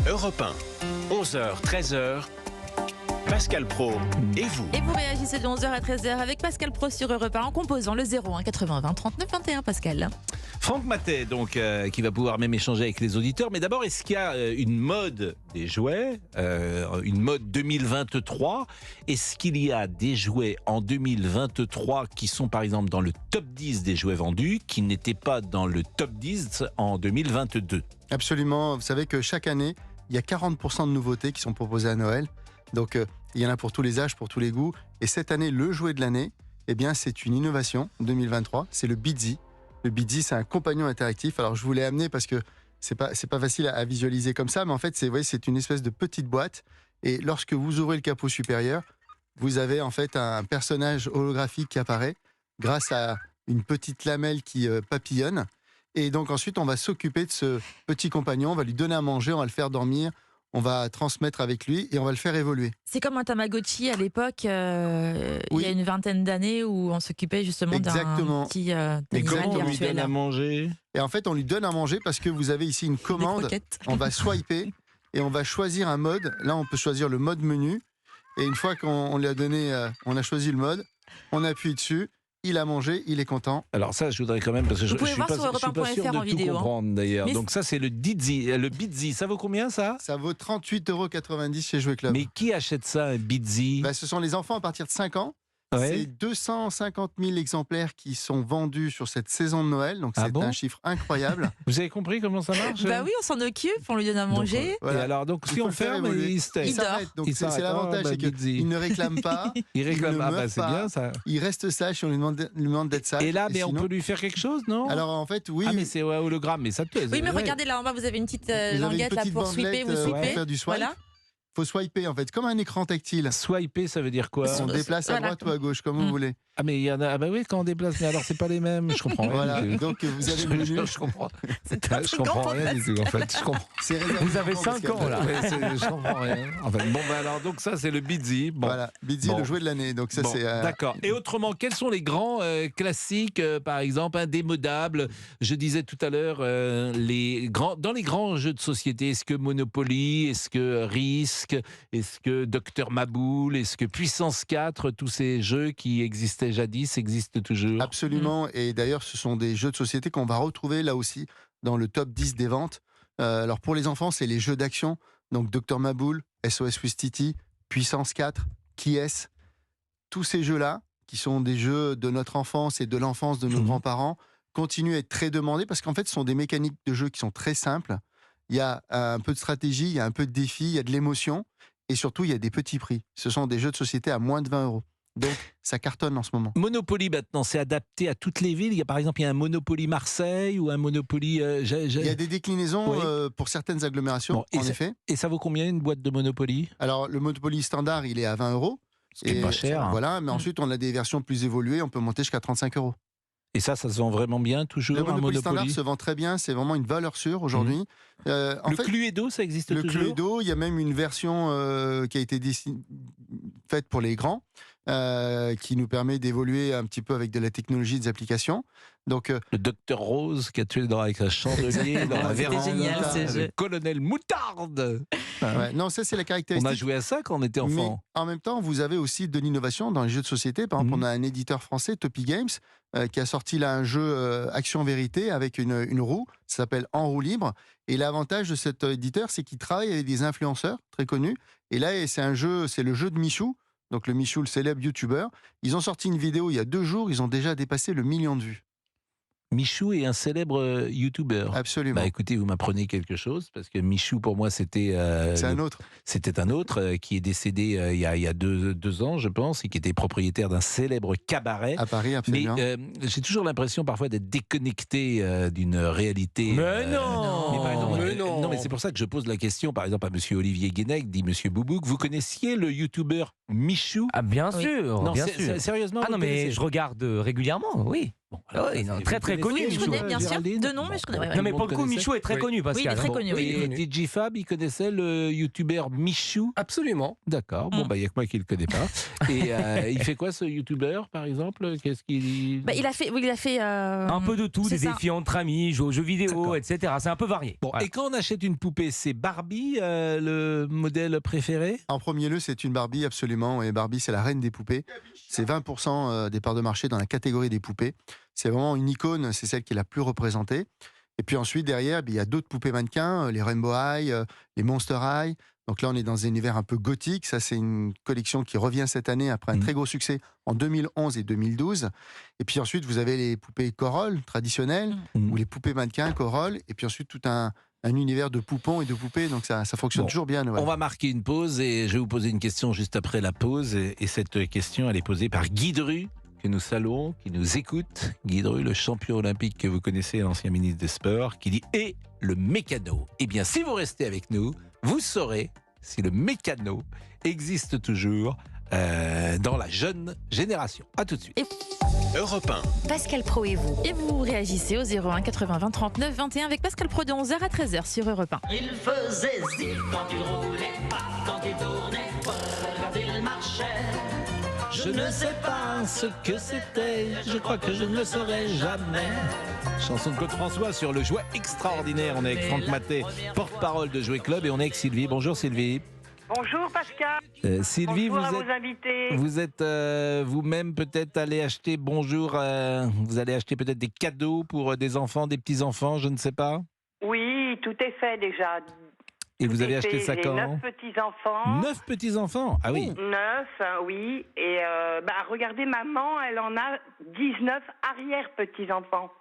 Europe 1, 11h, 13h, Pascal Praud et vous. Et vous réagissez de 11h à 13h avec Pascal Praud sur Europe 1 en composant le 01 80 20 39 21, Pascal. Franck Matet, donc, qui va pouvoir même échanger avec les auditeurs. Mais d'abord, est-ce qu'il y a une mode des jouets, une mode 2023 ? Est-ce qu'il y a des jouets en 2023 qui sont par exemple dans le top 10 des jouets vendus, qui n'étaient pas dans le top 10 en 2022 ? Absolument. Vous savez que chaque année, il y a 40% de nouveautés qui sont proposées à Noël. Donc, il y en a pour tous les âges, pour tous les goûts. Et cette année, le jouet de l'année, eh bien, c'est une innovation 2023. C'est le Bitzee. Le Bitzee, c'est un compagnon interactif. Alors, je vous l'ai amené parce que c'est pas facile à visualiser comme ça, mais en fait, c'est une espèce de petite boîte. Et lorsque vous ouvrez le capot supérieur, vous avez en fait un personnage holographique qui apparaît grâce à une petite lamelle qui papillonne. Et donc ensuite, on va s'occuper de ce petit compagnon, on va lui donner à manger, on va le faire dormir, on va transmettre avec lui et on va le faire évoluer. C'est comme un Tamagotchi à l'époque, il y a une vingtaine d'années, où on s'occupait justement d'un petit animal Mais comment on lui virtuel. donne à manger ? Et en fait, on lui donne à manger parce que vous avez ici une commande. On va swiper et on va choisir un mode. Là, on peut choisir le mode menu. Et une fois qu'on lui a donné, on a choisi le mode, on appuie dessus. Il a mangé, il est content. Alors ça, je voudrais quand même, parce que je pouvez suis voir pas, sur je suis pas sûr europe1.fr en de vidéo, tout comprendre d'ailleurs. Mais Donc ça, c'est le Bitzee. Ça vaut combien ça ? Ça vaut 38,90 € chez Jouet Club. Mais qui achète ça, un Bitzee ? Ce sont les enfants à partir de 5 ans. Ouais. C'est 250 000 exemplaires qui sont vendus sur cette saison de Noël. Donc c'est un chiffre incroyable. Vous avez compris comment ça marche ? Bah oui, on s'en occupe, on lui donne à manger. Voilà. Et alors, donc, si on ferme, il s'arrête. Donc c'est l'avantage, c'est qu'il ne réclame pas. Il réclame. ne meurt c'est pas. bien ça. Il reste sage et on lui demande d'être sage. Et là, mais sinon, on peut lui faire quelque chose, non ? alors en fait, oui. Ah, mais c'est hologramme, mais ça te. Oui, mais regardez là en bas, vous avez une petite Vous avez une languette là petite pour swiper, vous bandelette, swipez. pour faire du swipe. Voilà. Faut swiper en fait, comme un écran tactile. Swiper, ça veut dire quoi ? On déplace à droite ou à gauche, comme vous voulez. Ah, mais il y en a. Ah, bah oui, quand on déplace, mais alors c'est pas les mêmes. Je comprends rien. Voilà, du tout. donc vous avez le menu. Je comprends. C'est Je comprends rien du tout, en fait. Je comprends. C'est réservé Vous avez aux enfants, 5 ans, Pascal. là. Ouais, je comprends rien. En fait, bon, bah alors, donc ça, c'est le Bitzee. Bon. Voilà, Bitzee, Bon. le jouet de l'année. Donc ça, Bon, c'est. D'accord. Et autrement, quels sont les grands classiques, par exemple, indémodables ? Je disais tout à l'heure, dans les grands jeux de société, est-ce que Monopoly, est-ce que Risk, est-ce que Dr Maboul, est-ce que Puissance 4, tous ces jeux qui existaient jadis existent toujours ? Absolument. Et d'ailleurs, ce sont des jeux de société qu'on va retrouver là aussi dans le top 10 des ventes. Alors pour les enfants, c'est les jeux d'action. Donc Dr Maboul, SOS Titi, Puissance 4, Qui est-ce ? Tous ces jeux-là, qui sont des jeux de notre enfance et de l'enfance de nos grands-parents, continuent à être très demandés parce qu'en fait, ce sont des mécaniques de jeu qui sont très simples. Il y a un peu de stratégie, il y a un peu de défi, il y a de l'émotion et surtout, il y a des petits prix. Ce sont des jeux de société à moins de 20 €. Donc, ça cartonne en ce moment. Monopoly, maintenant, c'est adapté à toutes les villes. Il y a par exemple, il y a un Monopoly Marseille ou un Monopoly. Il y a des déclinaisons Oui. pour certaines agglomérations, Bon, en effet. Et ça vaut combien une boîte de Monopoly ? Alors, le Monopoly standard, il est à 20 €. Ce qui est pas cher. Voilà, mais ensuite, on a des versions plus évoluées. On peut monter jusqu'à 35 €. Et ça se vend vraiment bien, toujours, Le un Monopoly Monopoly standard se vend très bien. C'est vraiment une valeur sûre aujourd'hui. Le Cluedo, ça existe le toujours ? Cluedo, il y a même une version qui a été faite pour les grands, qui nous permet d'évoluer un petit peu avec de la technologie, des applications. Donc, Le docteur Rose qui a tué avec un chandelier dans la C'était véranda. génial, ce jeu. Le colonel Moutarde. ouais, non, ça c'est la On caractéristique. a joué à ça quand on était enfant. Mais en même temps, vous avez aussi de l'innovation dans les jeux de société. Par exemple, on a un éditeur français, Topi Games, qui a sorti là un jeu action-vérité avec une roue. Ça s'appelle En roue libre. Et l'avantage de cet éditeur, c'est qu'il travaille avec des influenceurs très connus. Et là, c'est le jeu de Michou. Donc le Michou, le célèbre YouTuber. Ils ont sorti une vidéo il y a 2 jours. Ils ont déjà dépassé le 1 million de vues. Michou est un célèbre YouTuber. Absolument. Bah écoutez, vous m'apprenez quelque chose, parce que Michou, pour moi, c'était... c'est un autre. C'était un autre qui est décédé il y a deux ans, je pense, et qui était propriétaire d'un célèbre cabaret. À Paris, absolument. Mais j'ai toujours l'impression parfois d'être déconnecté d'une réalité. Mais non, mais par exemple, mais non. non, mais c'est pour ça que je pose la question, par exemple, à Monsieur Olivier Guénec, dit Monsieur Boubouk, vous connaissiez le YouTuber Michou ? Ah bien Oui. sûr, Non, bien sûr. sérieusement. Ah non, vous mais connaissez je regarde régulièrement, oui. Bon, il est très très connu. Oui, je connais bien sûr. De nom, mais je connais. Non, mais pour le coup, Michou est très connu, Pascal. Oui, il est très connu. Et DJ Fab, il connaissait le youtubeur Michou? Absolument. D'accord. Bon, il n'y a que moi qui ne le connais pas. Et il fait quoi, ce youtubeur, par exemple? Qu'est-ce qu'il... Il a fait un peu de tout, des défis entre amis, jouer aux jeux vidéo, etc. C'est un peu varié. Bon, et quand on achète une poupée, c'est Barbie le modèle préféré? En premier lieu, c'est une Barbie, absolument. Et Barbie, c'est la reine des poupées. C'est 20% des parts de marché dans la catégorie des poupées. C'est vraiment une icône, c'est celle qui est la plus représentée. Et puis ensuite, derrière, il y a d'autres poupées mannequins, les Rainbow High, les Monster High. Donc là, on est dans un univers un peu gothique. Ça, c'est une collection qui revient cette année après un très gros succès en 2011 et 2012. Et puis ensuite, vous avez les poupées Corolle traditionnelles ou les poupées mannequins Corolle. Et puis ensuite, tout un univers de poupons et de poupées. Donc ça fonctionne toujours bien. Noël. On va marquer une pause et je vais vous poser une question juste après la pause. Et cette question, elle est posée par Guy Dru, que nous saluons, qui nous écoute. Guy Dru, le champion olympique que vous connaissez, l'ancien ministre des Sports, qui dit « Et le mécano ». Eh bien, si vous restez avec nous, vous saurez si le mécano existe toujours dans la jeune génération. À tout de suite. Europe 1. Pascal Pro et vous. Et vous réagissez au 01 80 20 39 21 avec Pascal Pro de 11h à 13h sur Europe 1. Il faisait zip quand il roulait, pas quand il tournait, quand il marchait. Je ne sais pas ce que c'était, je crois que je ne le saurai jamais. Chanson de Claude François sur le jouet extraordinaire. On est avec Franck Maté, porte-parole de Jouet Club, et on est avec Sylvie. Bonjour Sylvie. Bonjour Pascal. Sylvie, bonjour à vos invités. Vous êtes vous-même peut-être allé acheter, vous allez acheter peut-être des cadeaux pour des enfants, des petits-enfants, je ne sais pas. Oui, tout est fait déjà. Et vous avez acheté ça quand? 9 petits-enfants. 9 petits-enfants? Ah oui. 9, oui. Et regardez, maman, elle en a 19 arrière-petits-enfants.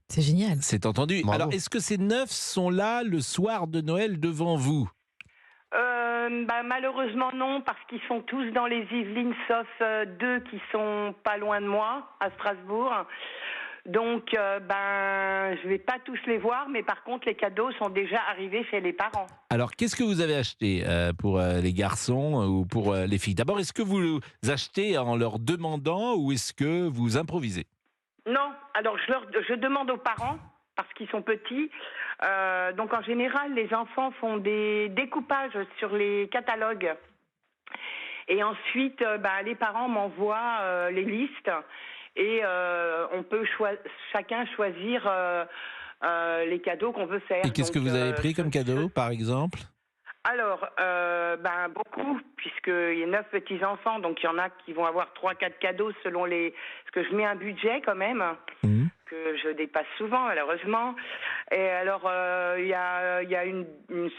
C'est génial. C'est entendu. Bravo. Alors, est-ce que ces 9 sont là le soir de Noël devant vous? Malheureusement non, parce qu'ils sont tous dans les Yvelines, sauf 2 qui sont pas loin de moi, à Strasbourg. Donc, je vais pas tous les voir, mais par contre, les cadeaux sont déjà arrivés chez les parents. Alors, qu'est-ce que vous avez acheté pour les garçons ou pour les filles? D'abord, est-ce que vous achetez en leur demandant ou est-ce que vous improvisez? Non, alors je demande aux parents, parce qu'ils sont petits. Donc, en général, les enfants font des découpages sur les catalogues. Et ensuite, les parents m'envoient les listes. Et on peut chacun choisir les cadeaux qu'on veut faire. Et qu'est-ce que vous avez pris comme cadeau, par exemple? Alors, beaucoup, puisqu'il y a 9 petits-enfants, donc il y en a qui vont avoir 3-4 cadeaux selon parce que je mets un budget quand même, que je dépasse souvent, malheureusement. Et alors, il y a une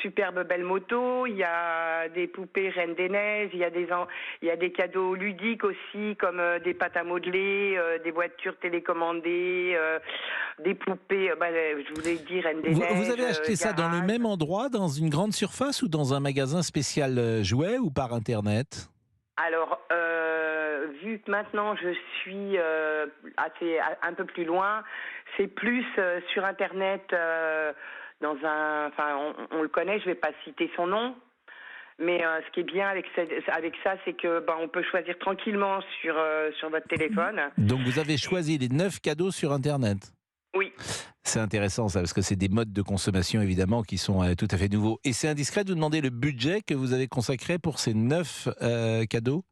superbe belle moto, il y a des poupées Reine des Neiges, il y a des cadeaux ludiques aussi, comme des pâtes à modeler, des voitures télécommandées, des poupées, je vous l'ai dit, Reine des Neiges. Vous avez acheté ça dans le même endroit, dans une grande surface ou dans un magasin spécial jouets ou par Internet? Alors, vu que maintenant je suis un peu plus loin, c'est plus sur Internet, on le connaît, je ne vais pas citer son nom, mais ce qui est bien avec ça, c'est que on peut choisir tranquillement sur votre téléphone. Donc vous avez choisi les 9 cadeaux sur Internet? Oui. C'est intéressant ça, parce que c'est des modes de consommation évidemment qui sont tout à fait nouveaux. Et c'est indiscret de vous demander le budget que vous avez consacré pour ces 9 cadeaux?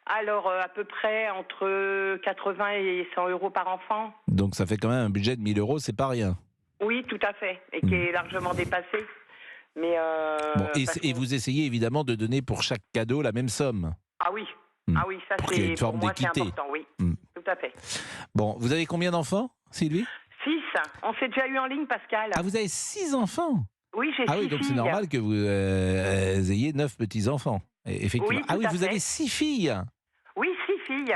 Alors, à peu près entre 80 et 100 euros par enfant. Donc ça fait quand même un budget de 1000 euros, c'est pas rien. Oui, tout à fait, et qui est largement dépassé. Mais et vous essayez évidemment de donner pour chaque cadeau la même somme? Ah oui, ça pour qu'il y ait c'est une forme pour moi c'est d'équité. important, oui, tout à fait. Bon, vous avez combien d'enfants, Sylvie? 6, on s'est déjà eu en ligne, Pascal. Ah, vous avez 6 enfants? Oui, j'ai 6 filles. Ah oui, donc c'est normal que vous ayez 9 petits-enfants. Effectivement. Oui, vous avez 6 filles? Oui, 6 filles.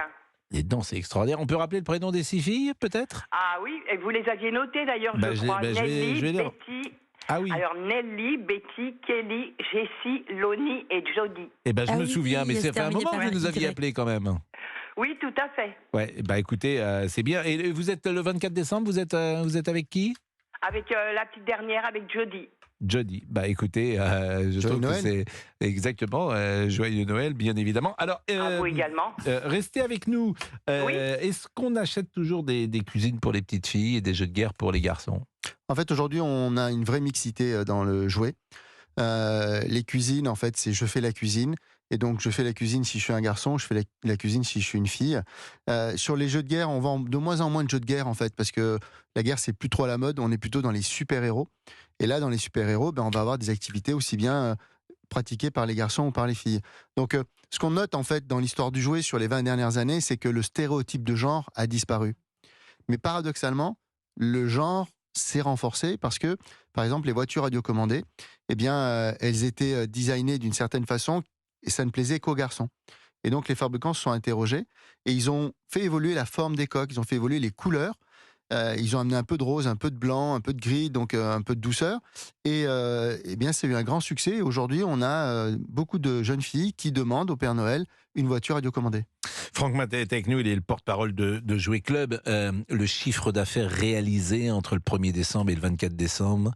Et donc, c'est extraordinaire. On peut rappeler le prénom des 6 filles, peut-être? Ah oui, et vous les aviez notées d'ailleurs, je crois. Nelly, Betty. Ah oui. Alors, Nelly, Betty, Kelly, Jessie, Lonnie et Jodie. Je me souviens, mais c'est fait un moment que vous nous aviez appelé quand même. Oui, tout à fait. Ouais, écoutez, c'est bien. Et vous êtes le 24 décembre, vous êtes avec qui? Avec la petite dernière, avec Jodie. Jody. Bah écoutez, je trouve que c'est exactement joyeux Noël, bien évidemment. Alors, à vous également. Restez avec nous. Oui. Est-ce qu'on achète toujours des cuisines pour les petites filles et des jeux de guerre pour les garçons? En fait, aujourd'hui, on a une vraie mixité dans le jouet. Les cuisines, en fait, c'est je fais la cuisine. Et donc, je fais la cuisine si je suis un garçon, je fais la cuisine si je suis une fille. Sur les jeux de guerre, on vend de moins en moins de jeux de guerre, en fait, parce que la guerre, c'est plus trop à la mode. On est plutôt dans les super-héros. Et là, dans les super-héros, on va avoir des activités aussi bien pratiquées par les garçons ou par les filles. Donc, ce qu'on note, en fait, dans l'histoire du jouet sur les 20 dernières années, c'est que le stéréotype de genre a disparu. Mais paradoxalement, le genre s'est renforcé parce que, par exemple, les voitures radiocommandées, elles étaient designées d'une certaine façon et ça ne plaisait qu'aux garçons. Et donc, les fabricants se sont interrogés et ils ont fait évoluer la forme des coques, ils ont fait évoluer les couleurs. Ils ont amené un peu de rose, un peu de blanc, un peu de gris, donc un peu de douceur. Et c'est eu un grand succès. Aujourd'hui, on a beaucoup de jeunes filles qui demandent au Père Noël une voiture radiocommandée. Franck Matet est avec nous, il est le porte-parole de Jouet Club. Le chiffre d'affaires réalisé entre le 1er décembre et le 24 décembre?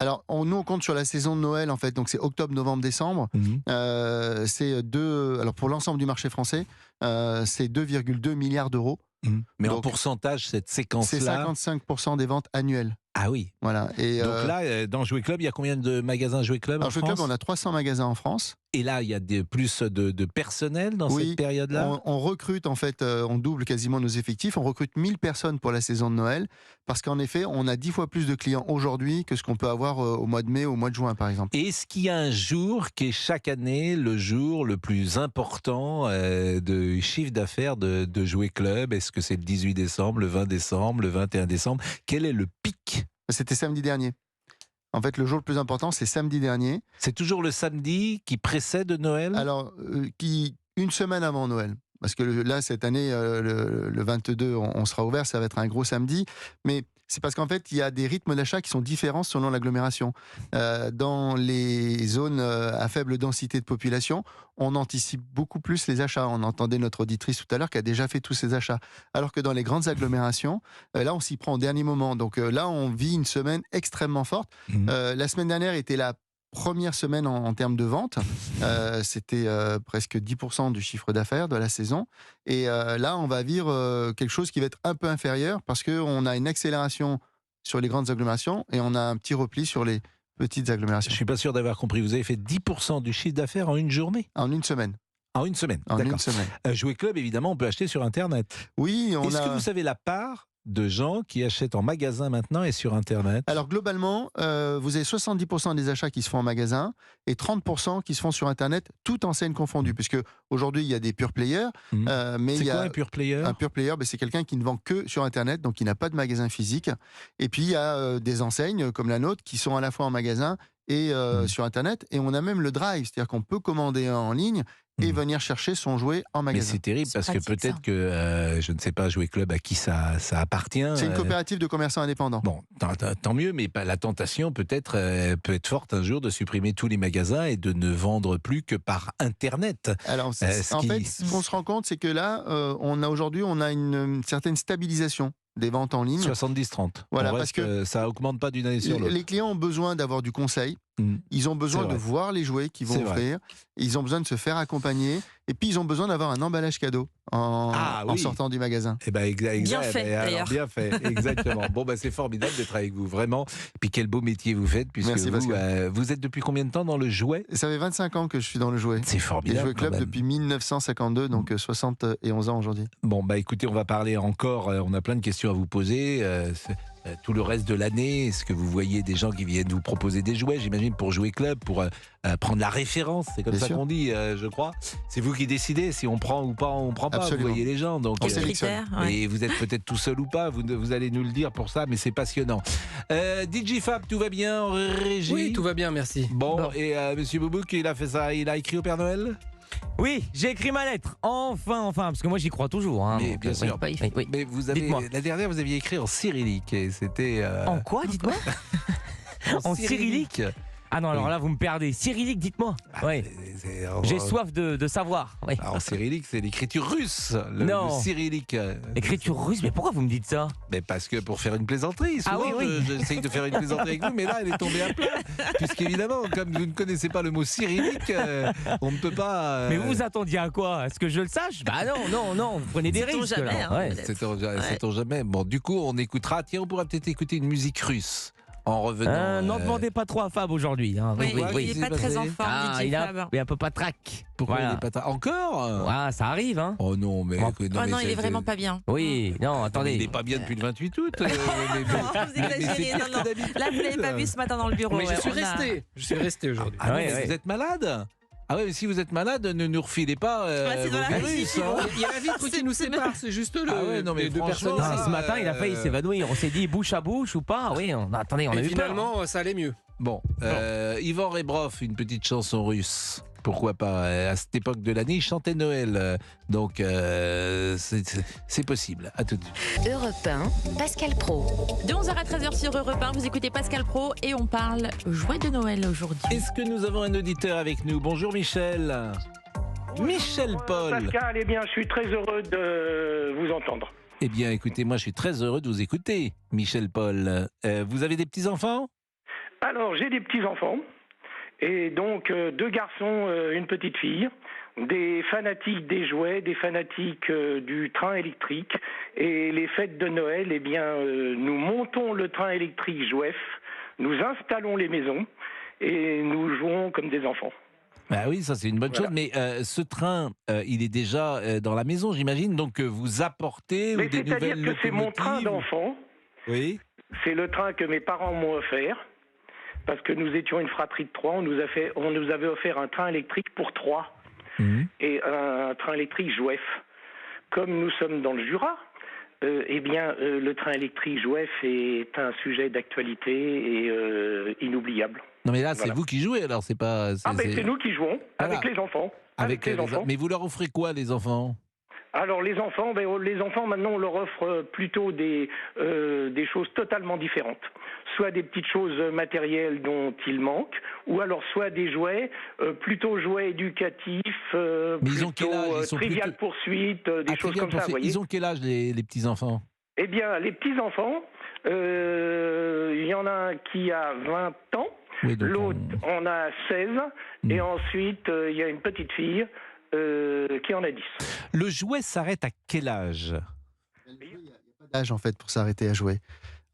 Alors, nous, on compte sur la saison de Noël, en fait. Donc, c'est octobre, novembre, décembre. Alors, pour l'ensemble du marché français, c'est 2,2 milliards d'euros. Mais donc, en pourcentage, cette séquence-là... C'est 55% des ventes annuelles. Ah oui. Voilà. Et donc là, dans Jouet Club, il y a combien de magasins Jouet Club en Jouet France? Club, on a 300 magasins en France. Et là, il y a plus de personnel dans cette période-là? On recrute, en fait, on double quasiment nos effectifs. On recrute 1000 personnes pour la saison de Noël. Parce qu'en effet, on a 10 fois plus de clients aujourd'hui que ce qu'on peut avoir au mois de mai, au mois de juin, par exemple. Et est-ce qu'il y a un jour qui est chaque année le jour le plus important de chiffre d'affaires de Jouet Club? Est-ce que c'est le 18 décembre, le 20 décembre, le 21 décembre? Quel est le pic? C'était samedi dernier. En fait, le jour le plus important, c'est samedi dernier. C'est toujours le samedi qui précède Noël? Alors, une semaine avant Noël. Parce que là, cette année, le 22, on sera ouvert, ça va être un gros samedi. Mais c'est parce qu'en fait, il y a des rythmes d'achat qui sont différents selon l'agglomération. Dans les zones à faible densité de population, on anticipe beaucoup plus les achats. On entendait notre auditrice tout à l'heure qui a déjà fait tous ses achats. Alors que dans les grandes agglomérations, là, on s'y prend au dernier moment. Donc là, on vit une semaine extrêmement forte. La semaine dernière était la première semaine en termes de vente. C'était presque 10% du chiffre d'affaires de la saison. Et là, on va vivre quelque chose qui va être un peu inférieur parce qu'on a une accélération sur les grandes agglomérations et on a un petit repli sur les petites agglomérations. Je ne suis pas sûr d'avoir compris. Vous avez fait 10% du chiffre d'affaires en une journée? En une semaine. En une semaine, en d'accord. Une semaine. Jouet Club, évidemment, on peut acheter sur Internet. Oui, Est-ce que vous savez la part de gens qui achètent en magasin maintenant et sur Internet? Alors globalement, vous avez 70% des achats qui se font en magasin et 30% qui se font sur Internet, toutes enseignes confondues, puisque aujourd'hui il y a des pure players. Mais c'est quoi un pure player? Un pure player, c'est quelqu'un qui ne vend que sur Internet, donc qui n'a pas de magasin physique. Et puis il y a des enseignes comme la nôtre qui sont à la fois en magasin et sur Internet. Et on a même le drive, c'est-à-dire qu'on peut commander en ligne et venir chercher son jouet en magasin. Mais c'est terrible parce que peut-être que, je ne sais pas, Jouet Club, à qui ça appartient. C'est une coopérative de commerçants indépendants. Bon, tant mieux, mais la tentation peut-être peut être forte un jour de supprimer tous les magasins et de ne vendre plus que par Internet. Alors, en fait, ce qu'on se rend compte, c'est que là, aujourd'hui, on a une certaine stabilisation des ventes en ligne. 70-30. Voilà, parce que ça augmente pas d'une année sur l'autre. Les clients ont besoin d'avoir du conseil. Ils ont besoin de voir les jouets qu'ils vont offrir. Ils ont besoin de se faire accompagner. Et puis, ils ont besoin d'avoir un emballage cadeau en sortant du magasin. Eh ben, bien fait, d'ailleurs. Bien fait, exactement. Bon, c'est formidable d'être avec vous, vraiment. Et puis, quel beau métier vous faites, puisque vous êtes depuis combien de temps dans le jouet? Ça fait 25 ans que je suis dans le jouet. C'est formidable. Et Jouet Club depuis 1952, donc 71 ans aujourd'hui. Bon, écoutez, on va parler encore. On a plein de questions à vous poser. Tout le reste de l'année, est-ce que vous voyez des gens qui viennent vous proposer des jouets, j'imagine, pour Jouet Club, pour prendre la référence, c'est comme ça qu'on dit, je crois. C'est vous qui décidez si on prend ou pas, on prend pas. Absolument. Vous voyez les gens, donc on sélectionne. Et vous êtes peut-être tout seul ou pas, vous allez nous le dire pour ça, mais c'est passionnant. DJ Fab, tout va bien en régie? Oui, tout va bien, merci. Bon. Et Monsieur Boubouk, il a fait ça, il a écrit au Père Noël? Oui, j'ai écrit ma lettre. Enfin, parce que moi j'y crois toujours. Mais bien sûr. Oui. Mais vous avez, la dernière, vous aviez écrit en cyrillique et c'était. En quoi, dites-moi? En cyrillique. Ah non, alors Oui. là, vous me perdez. Cyrillique, dites-moi. Ouais. J'ai soif de savoir. Ouais. Alors, cyrillique, c'est l'écriture russe. Non. Le cyrillique. Écriture russe, mais pourquoi vous me dites ça? Mais parce que pour faire une plaisanterie, souvent, Ah oui. j'essaye de faire une plaisanterie avec vous, mais là, elle est tombée à plat. Puisqu'évidemment, comme vous ne connaissez pas le mot cyrillique, on ne peut pas. Mais vous vous attendiez à quoi? Est-ce que je le sache? Bah non, vous prenez des Sait-on risques. jamais, là. hein, Ouais. peut-être. Sait-on jamais. Bon, du coup, on écoutera. Tiens, on pourra peut-être écouter une musique russe en revenant. N'en demandez pas trop à Fab aujourd'hui. Hein. Oui, oui, il c'est n'est pas très en passé. forme, Ah, DJ il Fab. est un peu patraque. Pourquoi Voilà. il n'est pas encore Ouais, ça arrive, hein. Oh non, mais. Oh, écoute, Oh non, mais il est c'est- vraiment pas bien. Oui, non, attendez. Il n'est pas bien depuis le 28 août. Vous exagérez, non, non. Là, vous l'avez pas vu ce matin dans le bureau. Mais je ouais, suis on a- resté. Je suis resté aujourd'hui. Ah non, Ouais, mais ouais. vous êtes malade? Ah ouais, mais si vous êtes malade, ne nous refilez pas c'est vos dans la virus. vie. Hein. Il y a la vitre qui nous sépare, c'est juste le. Ah ouais, non, mais les deux franchement, personnes. Non, Ah, ce matin, il a failli euh, s'évanouir. On s'est dit bouche à bouche ou pas. Oui, attendez, on a Et eu peur. finalement, ça allait mieux. Bon, Ivan Rebrov, une petite chanson russe. Pourquoi pas? À cette époque de l'année, il chantait Noël. Donc, c'est possible. À tout de suite. Europe 1, Pascal Praud. De 11h à 13h sur Europe 1, vous écoutez Pascal Praud et on parle jouets de Noël aujourd'hui. Est-ce que nous avons un auditeur avec nous? Bonjour Michel. Michel Paul. Pascal, eh bien, je suis très heureux de vous entendre. Eh bien, écoutez, moi, je suis très heureux de vous écouter, Michel Paul. Vous avez des petits-enfants? Alors, j'ai des petits-enfants, et donc 2 garçons, une petite fille, des fanatiques des jouets, des fanatiques du train électrique. Et les fêtes de Noël, eh bien, nous montons le train électrique Jouef, nous installons les maisons, et nous jouons comme des enfants. Ah oui, ça c'est une bonne chose, mais ce train, il est déjà dans la maison, j'imagine, donc vous apportez Mais des c'est-à-dire nouvelles que c'est mon train locomotives. d'enfant, Oui. c'est le train que mes parents m'ont offert, parce que nous étions une fratrie de 3, on nous avait offert un train électrique pour 3, et un train électrique Jouef. Comme nous sommes dans le Jura, eh bien, le train électrique Jouef est un sujet d'actualité et inoubliable. Non mais là, Voilà. c'est vous qui jouez, alors c'est pas... Ah ben c'est nous qui jouons, Voilà. avec les enfants. Avec les enfants. Mais vous leur offrez quoi, les enfants? Alors les enfants, maintenant on leur offre plutôt des choses totalement différentes. Soit des petites choses matérielles dont il manque, ou alors soit des jouets, plutôt jouets éducatifs, Mais ils ont quel âge? Ils sont trivial plutôt- poursuite, des choses Trivial comme ça, vous Pursuit. voyez. Ils ont quel âge, les petits-enfants? Eh bien, les petits-enfants, il y en a un qui a 20 ans, Oui, donc l'autre en a 16, et ensuite il y a une petite fille qui en a 10. Le jouet s'arrête à quel âge? Il n'y a pas d'âge en fait pour s'arrêter à jouer.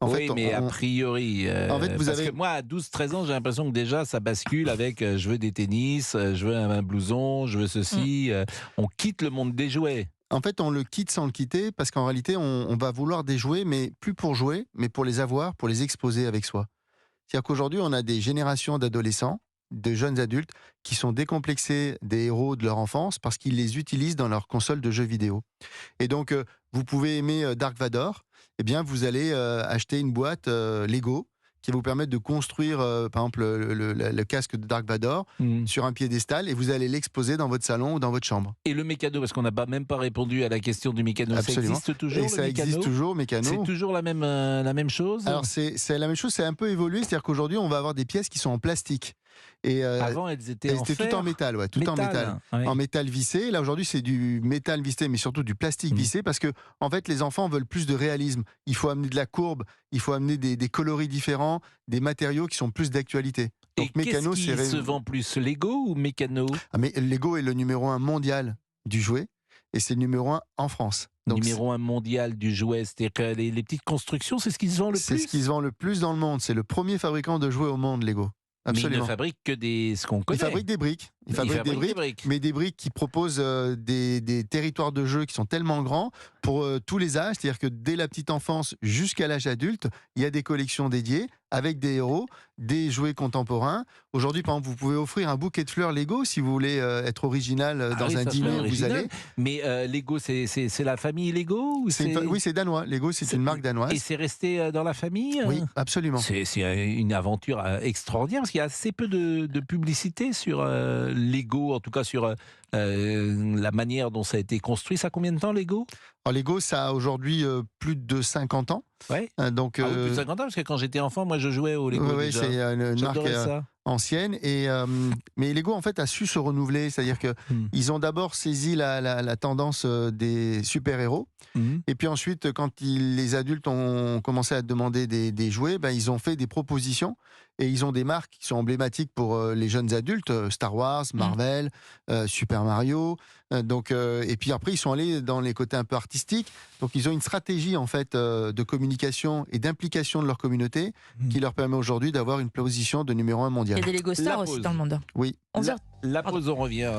En oui, fait, mais a priori, en fait, vous parce avez- que moi, à 12-13 ans, j'ai l'impression que déjà, ça bascule avec je veux des tennis, je veux un blouson, je veux ceci. On quitte le monde des jouets. En fait, on le quitte sans le quitter parce qu'en réalité, on va vouloir des jouets, mais plus pour jouer, mais pour les avoir, pour les exposer avec soi. C'est-à-dire qu'aujourd'hui, on a des générations d'adolescents, de jeunes adultes, qui sont décomplexés des héros de leur enfance parce qu'ils les utilisent dans leur console de jeux vidéo. Et donc, vous pouvez aimer Dark Vador, eh bien, vous allez acheter une boîte Lego qui va vous permettre de construire, par exemple, le casque de Dark Vador sur un piédestal et vous allez l'exposer dans votre salon ou dans votre chambre. Et le mécano, parce qu'on n'a même pas répondu à la question du mécano, Absolument. ça existe toujours, Et le ça mécano? existe toujours, mécano. C'est toujours la même chose? Alors, c'est la même chose, c'est un peu évolué, c'est-à-dire qu'aujourd'hui, on va avoir des pièces qui sont en plastique. Et, Avant, elles étaient en fer. tout en métal, ouais, tout en métal. Ouais. En métal vissé. Là, aujourd'hui, c'est du métal vissé, mais surtout du plastique vissé, parce que, en fait, les enfants veulent plus de réalisme. Il faut amener de la courbe, il faut amener des coloris différents, des matériaux qui sont plus d'actualité. Et qu'est-ce qui se vend plus, Lego ou mécano? Mais Lego est le numéro 1 mondial du jouet, et c'est le numéro 1 en France. Donc, Numéro 1 mondial du jouet, c'est-à-dire que les petites constructions, c'est ce qui se vend le c'est plus? ce qui se vend le plus dans le monde. C'est le premier fabricant de jouets au monde, Lego. Mais il Absolument. ne fabrique que ce qu'on Il connaît. fabrique des briques. Il fabrique des briques, mais des briques qui proposent des territoires de jeu qui sont tellement grands pour tous les âges. C'est-à-dire que dès la petite enfance jusqu'à l'âge adulte, il y a des collections dédiées avec des héros, des jouets contemporains. Aujourd'hui, par exemple, vous pouvez offrir un bouquet de fleurs Lego si vous voulez être original dans oui, un ça dîner serait où vous original. allez. Mais Lego, c'est la famille Lego ou Oui, c'est danois. Lego, c'est une marque danoise. Et c'est resté dans la famille? Oui, absolument. C'est une aventure extraordinaire parce qu'il y a assez peu de publicité sur Lego, en tout cas sur la manière dont ça a été construit. Ça a combien de temps, Lego? Alors, Lego, ça a aujourd'hui plus de 50 ans. Ouais. Donc, plus de 50 ans, parce que quand j'étais enfant, moi je jouais au Lego. oui, déjà. c'est une marque J'adorais ça. anciennes. Mais Lego, en fait, a su se renouveler. C'est-à-dire qu'ils ont d'abord saisi la tendance des super-héros. Et puis ensuite, quand les adultes ont commencé à demander des jouets, ils ont fait des propositions. Et ils ont des marques qui sont emblématiques pour les jeunes adultes, Star Wars, Marvel, Super Mario. Et puis après, ils sont allés dans les côtés un peu artistiques. Donc ils ont une stratégie en fait de communication et d'implication de leur communauté qui leur permet aujourd'hui d'avoir une position de numéro 1 mondial. Il y a des Lego Stars aussi dans le monde. Oui. La pause, on revient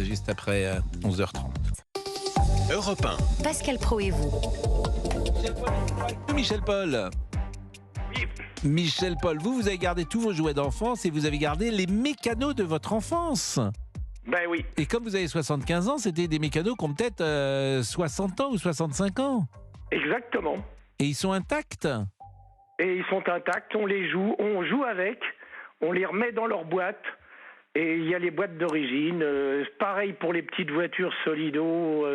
juste après 11h30. Europe 1. Pascal Praud et vous. Michel Paul. Michel Paul, vous avez gardé tous vos jouets d'enfance et vous avez gardé les mécanos de votre enfance. Ben oui. Et comme vous avez 75 ans, c'était des mécanos qui ont peut-être 60 ans ou 65 ans. Exactement. Et ils sont intacts. Et ils sont intacts, on les joue, on joue avec, on les remet dans leur boîte. Et il y a les boîtes d'origine, pareil pour les petites voitures Solido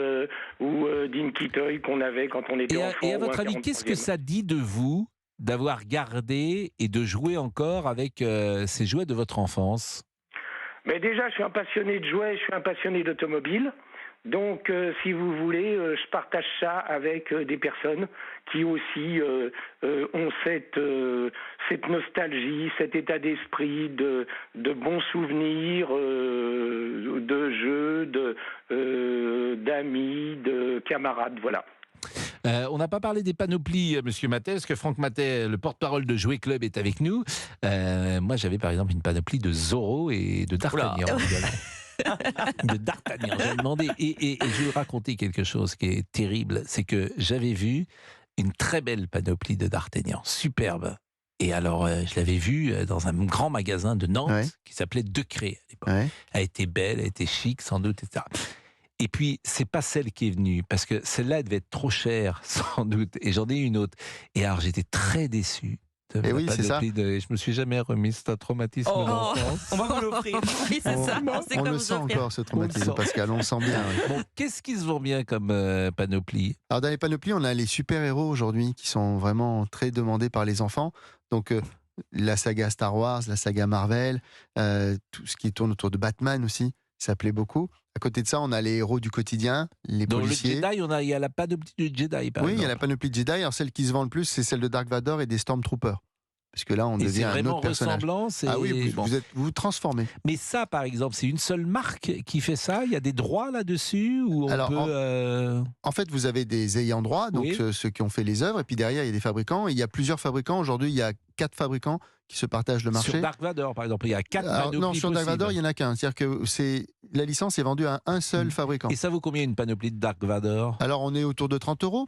ou Dinky Toy qu'on avait quand on était enfant. Et à votre avis, qu'est-ce que ça dit de vous d'avoir gardé et de jouer encore avec ces jouets de votre enfance? Mais déjà, je suis un passionné de jouets, je suis un passionné d'automobile. Donc, si vous voulez, je partage ça avec des personnes qui aussi ont cette nostalgie, cet état d'esprit de bons souvenirs, de jeux, d'amis, de camarades, voilà. On n'a pas parlé des panoplies, Monsieur Matet, parce que Franck Matet, le porte-parole de Jouet Club, est avec nous. Moi, j'avais par exemple une panoplie de Zorro et de D'Artagnan. De D'Artagnan, j'ai demandé. Et je vais vous raconter quelque chose qui est terrible, c'est que j'avais vu une très belle panoplie de D'Artagnan, superbe. Et alors, je l'avais vue dans un grand magasin de Nantes qui s'appelait Decré à l'époque. Elle était belle, elle était chic, sans doute, etc. Et puis, c'est pas celle qui est venue, parce que celle-là, elle devait être trop chère, sans doute. Et j'en ai une autre. Et alors, j'étais très déçu. Et oui, c'est ça. Je me suis jamais remis, c'est un traumatisme d'enfance. On va vous l'offrir. Oui, c'est ça. On le sent encore, ce traumatisme, Pascal, on le sent bien. Oui. Bon, qu'est-ce qui se vend bien comme panoplie? Alors, dans les panoplies, on a les super-héros aujourd'hui, qui sont vraiment très demandés par les enfants. Donc, la saga Star Wars, la saga Marvel, tout ce qui tourne autour de Batman aussi, ça plaît beaucoup. À côté de ça, on a les héros du quotidien, les policiers. Dans le Jedi, il y a la panoplie du Jedi, par exemple. Il y a la panoplie de Jedi. Alors, celle qui se vend le plus, c'est celle de Dark Vador et des Stormtroopers. Parce que là, on devient un autre personnage. Ah oui, vous vous transformez. Mais ça, par exemple, c'est une seule marque qui fait ça? Il y a des droits là-dessus? En fait, vous avez des ayants droit, donc ceux qui ont fait les œuvres, et puis derrière, il y a des fabricants. Et il y a plusieurs fabricants. Aujourd'hui, il y a 4 fabricants qui se partagent le marché. Sur Dark Vador, par exemple, il y a 4 panoplies Non, sur Dark possibles. Vador, il n'y en a qu'un. C'est-à-dire que la licence est vendue à un seul fabricant. Et ça vaut combien une panoplie de Dark Vador? Alors, on est autour de 30 €.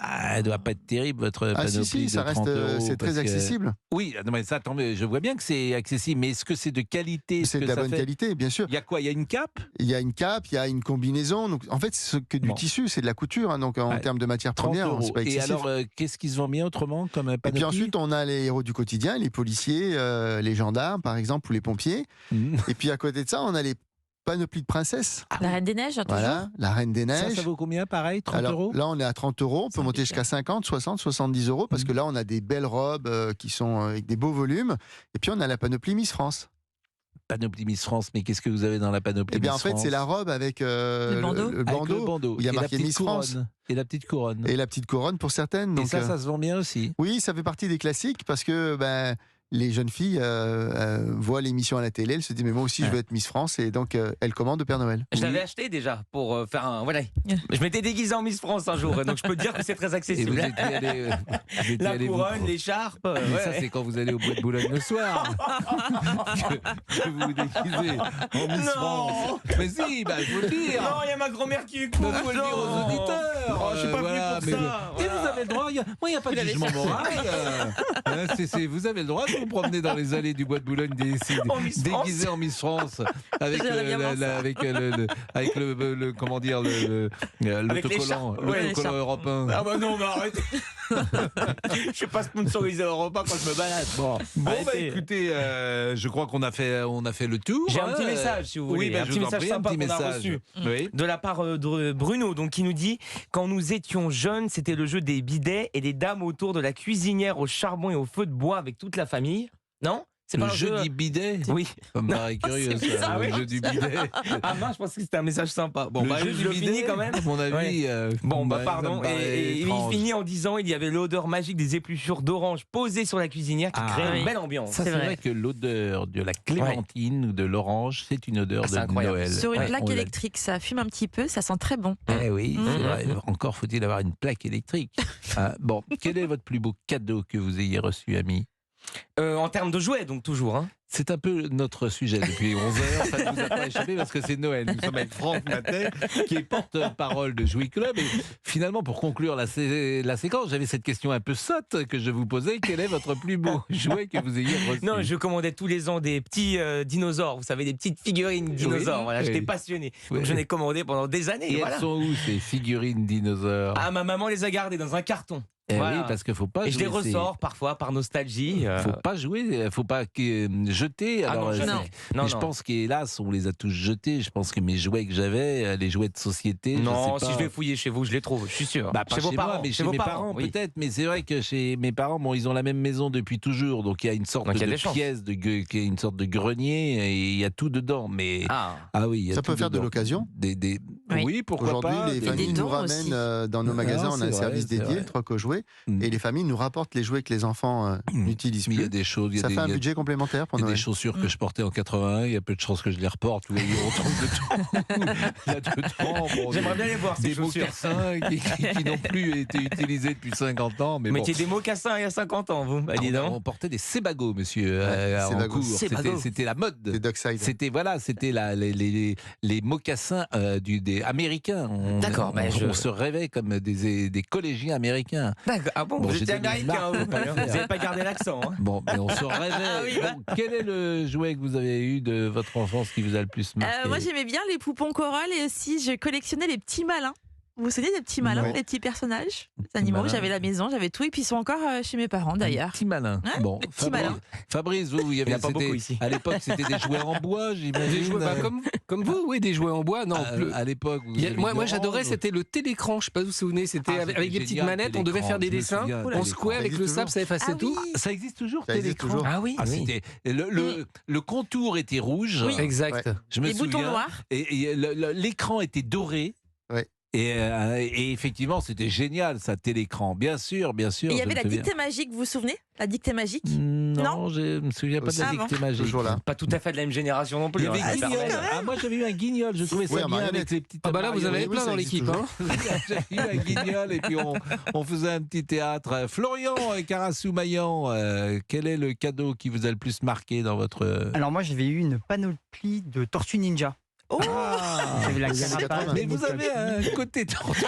Elle ne doit pas être terrible, votre panoplie si, ça de 30 reste, €. c'est très accessible. Oui, non, mais ça, je vois bien que c'est accessible, mais est-ce que c'est de qualité? C'est de la bonne qualité, bien sûr. Il y a quoi? Il y a une cape? Il y a une cape, il y a une combinaison. Donc, en fait, c'est que du tissu, c'est de la couture. Hein, donc, en termes de matière première, c'est pas excessif. Et alors, qu'est-ce qui se vend bien autrement comme panoplie? Et puis ensuite, on a les héros du quotidien, les policiers, les gendarmes, par exemple, ou les pompiers. Et puis, à côté de ça, on a les panoplie de princesse. La Reine des Neiges, voilà, la Reine des Neiges. Ça vaut combien, pareil, 30 €? Là, on est à 30 €. On peut monter jusqu'à 50, 60, 70 €, parce que là, on a des belles robes qui sont avec des beaux volumes. Et puis, on a la panoplie Miss France. Panoplie Miss France, mais qu'est-ce que vous avez dans la panoplie Miss France? En fait, c'est la robe avec le bandeau. Où il y a marqué Miss France. Et la petite couronne. Et la petite couronne pour certaines. Donc, et ça se vend bien aussi? Oui, ça fait partie des classiques, parce que les jeunes filles voient l'émission à la télé, elles se disent mais moi aussi je veux être Miss France, et donc elles commandent au Père Noël. Je l'avais acheté déjà pour faire un... Voilà. Je m'étais déguisé en Miss France un jour, donc je peux te dire que c'est très accessible. Et vous étiez la couronne, l'écharpe. Ça c'est quand vous allez au Bois de Boulogne le soir que vous vous déguisez en Miss France. Mais si, il faut le dire. Non, il y a ma grand-mère qui écoute. Il faut le dire aux auditeurs. Je suis pas venu pour ça. Et vous avez le droit, moi il n'y a pas de jugement moral. Vous avez le droit de vous promener dans les allées du Bois de Boulogne déguisé en Miss France avec le comment dire l'autocollant européen. Ah bah non, mais arrêtez. Je suis pas sponsorisé Europe 1 quand je me balade. Bon, écoutez, je crois qu'on a fait le tour. J'ai un petit message si vous voulez, un petit message sympa qu'on a reçu de la part de Bruno, donc qui nous dit: quand nous étions jeunes, c'était le jeu des bidets et des dames autour de la cuisinière au charbon et au feu de bois avec toute la famille. Non ? C'est le pas jeu du bidet. Oui. Ça me paraît curieux, ça, le jeu du bidet. Ah non, je pense que c'était un message sympa. Bon, le jeu je le finis quand même. À mon avis. Bon, pardon. Et il finit en disant il y avait l'odeur magique des épluchures d'orange posées sur la cuisinière qui crée une belle ambiance. Ça, c'est vrai que l'odeur de la clémentine ou de l'orange, c'est une odeur de Noël. Sur une plaque électrique, ça fume un petit peu, ça sent très bon. Eh oui, c'est vrai. Encore faut-il avoir une plaque électrique. Bon, quel est votre plus beau cadeau que vous ayez reçu, ami? En termes de jouets, donc toujours. Hein. C'est un peu notre sujet depuis 11h. Ça ne nous a pas échappé parce que c'est Noël. Nous sommes avec Franck Matet, qui est porte-parole de Jouy Club. Et finalement, pour conclure la séquence, j'avais cette question un peu sotte que je vous posais. Quel est votre plus beau jouet que vous ayez reçu? Non, je commandais tous les ans des petits dinosaures. Vous savez, des petites figurines dinosaures. Voilà, j'étais passionné. Donc j'en ai commandé pendant des années. Et elles sont où, ces figurines dinosaures? Ah, ma maman les a gardées dans un carton. Oui, parce qu'il faut pas. Et je les ressors parfois par nostalgie. Faut pas jouer, faut pas jeter. Alors, non, je pense qu'hélas, on les a tous jetés. Je pense que mes jouets que j'avais, les jouets de société. Non, je sais pas. si je vais fouiller chez vous, je les trouve. Je suis sûr. Pas chez vos parents, mais chez mes parents peut-être. Mais c'est vrai que chez mes parents, bon, ils ont la même maison depuis toujours, donc il y a une sorte de pièce, qui est une sorte de grenier, et il y a tout dedans. Mais oui, ça peut faire de l'occasion. Oui, pourquoi pas. Aujourd'hui, les familles nous ramènent dans nos magasins. On a un service dédié, Troc aux jouets. Et les familles nous rapportent les jouets que les enfants n'utilisent plus. Il y a des choses. Ça fait un budget complémentaire pour Noël. Il y a des chaussures que je portais en 81. Il y a peu de chances que je les reporte. Oui, on trouve de tout. Il y a de tout. J'aimerais bien les voir, ces chaussures. Des mocassins qui n'ont plus été utilisés depuis 50 ans. Mais mettez des mocassins il y a 50 ans, vous. On portait des Sebago, monsieur, en cours. C'était la mode. Des Dockside. C'était les mocassins des américains. D'accord. On se rêvait comme des collégiens américains. D'accord. Ah bon, vous étiez américain, vous n'avez pas gardé l'accent. Hein. Bon, mais on se rêvait. Quel est le jouet que vous avez eu de votre enfance qui vous a le plus marqué? Moi, j'aimais bien les poupons corail et aussi je collectionnais les petits malins. Vous vous souvenez des petits malins, les petits personnages, les animaux? J'avais la maison, j'avais tout, et puis ils sont encore chez mes parents d'ailleurs. Petit malin. Bon, Fabrice, vous, il y avait pas beaucoup ici. À l'époque, c'était des jouets en bois, j'imagine. Comme vous, oui, des jouets en bois. Non, à l'époque. Moi, j'adorais, c'était le télécran. Je ne sais pas si vous vous souvenez, c'était avec des petites manettes, on devait faire des dessins, on secouait avec le sable, ça effaçait tout. Ça existe toujours, télécran. Ah oui. Le contour était rouge. Exact. Je me souviens. Les boutons noirs. Et l'écran était doré. Et effectivement, c'était génial, ça, télécran. Bien sûr. Et il y avait la dictée magique, vous vous souvenez? La dictée magique? Non, je ne me souviens pas de la dictée magique. Toujours là. Pas tout à fait de la même génération non plus. Il y avait Guignol. Moi, j'avais eu un Guignol, je trouvais ça bien avec les petites. Ah bah là, vous en avez plein dans l'équipe. J'avais eu un Guignol et puis on faisait un petit théâtre. Florian Carassou-Maillan, quel est le cadeau qui vous a le plus marqué dans votre... Alors moi, j'avais eu une panoplie de Tortues Ninja. J'avais la carapace. Mais vous avez un côté tortue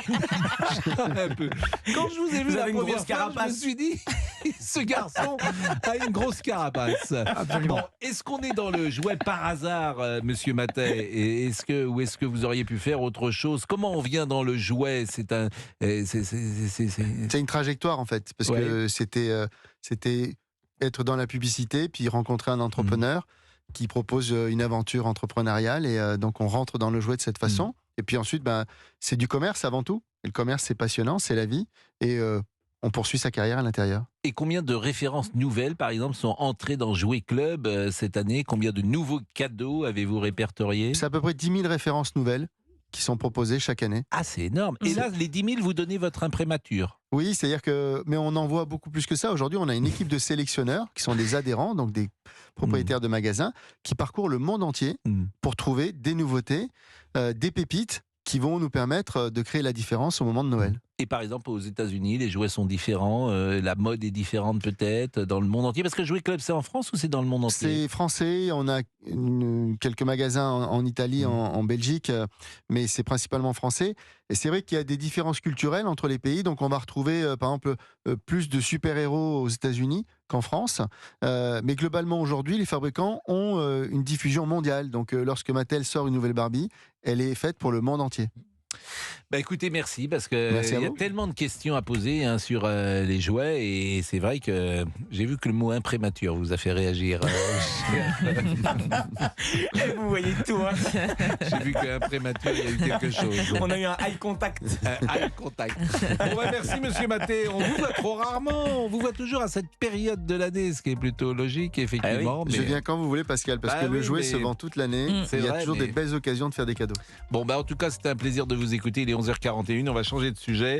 un peu. Quand je vous ai vu la première fois, je me suis dit, ce garçon a une grosse carapace. Absolument. Bon, est-ce qu'on est dans le jouet par hasard, monsieur Matet? Ou est-ce que vous auriez pu faire autre chose? Comment on vient dans le jouet? C'est une trajectoire en fait, parce que c'était être dans la publicité, puis rencontrer un entrepreneur qui propose une aventure entrepreneuriale, et donc on rentre dans le jouet de cette façon. Et puis ensuite, c'est du commerce avant tout. Et le commerce, c'est passionnant, c'est la vie, et on poursuit sa carrière à l'intérieur. Et combien de références nouvelles, par exemple, sont entrées dans Jouy Club cette année? Combien de nouveaux cadeaux avez-vous répertoriés? C'est à peu près 10 000 références nouvelles qui sont proposées chaque année. Ah, c'est énorme. Et là, les 10 000, vous donnez votre imprémature? Oui, c'est-à-dire que... Mais on en voit beaucoup plus que ça. Aujourd'hui, on a une équipe de sélectionneurs qui sont des adhérents, donc des propriétaires de magasins, qui parcourent le monde entier pour trouver des nouveautés, des pépites qui vont nous permettre de créer la différence au moment de Noël. Et par exemple, aux États-Unis, les jouets sont différents, la mode est différente peut-être dans le monde entier. Parce que Jouy Club, c'est en France ou c'est dans le monde entier? C'est français, on a quelques magasins en Italie, en Belgique, mais c'est principalement français. Et c'est vrai qu'il y a des différences culturelles entre les pays. Donc on va retrouver, par exemple, plus de super-héros aux États-Unis qu'en France. Mais globalement, aujourd'hui, les fabricants ont une diffusion mondiale. Donc lorsque Mattel sort une nouvelle Barbie, elle est faite pour le monde entier. Bah écoutez, merci parce que il y a tellement de questions à poser sur les jouets et c'est vrai que j'ai vu que le mot imprémature vous a fait réagir. Vous voyez tout. Hein. J'ai vu qu'imprémature, il y a eu quelque chose. On a eu un eye contact. Eye contact. Bon, bah, merci Monsieur Maté. On vous voit trop rarement. On vous voit toujours à cette période de l'année, ce qui est plutôt logique effectivement. Ah oui. Mais... Je viens quand vous voulez Pascal, parce que le jouet se vend toute l'année. Il y a toujours des belles occasions de faire des cadeaux. Bon, bah en tout cas, c'était un plaisir de vous écouter. Il est 11h41. On va changer de sujet.